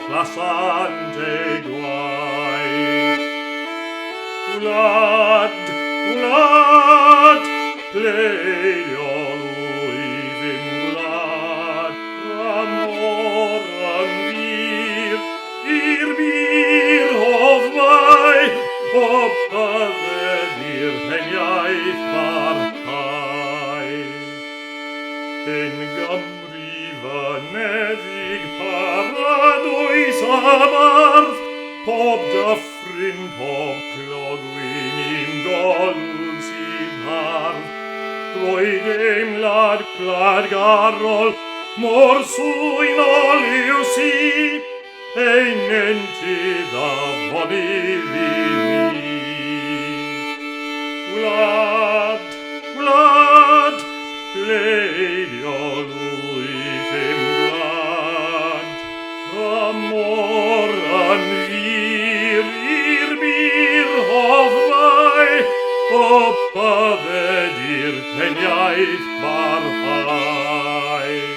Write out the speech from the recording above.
clasante guai. Vlad, Vlad, Lelio lui vingulat, amoran vir of mai, opavenir heniaith partai. En gamriva nedig paradois amarth, pob dyffryn, pob clogwyn in golws i'r hardd. Roedd eim lad garol, mor swynol i'w si, ein entydd a fonydd i mi. Wlad, wlad, leidio lwyth im glad, amor an vir i'r bir hoddau, o badded i'r peniaeth barhau.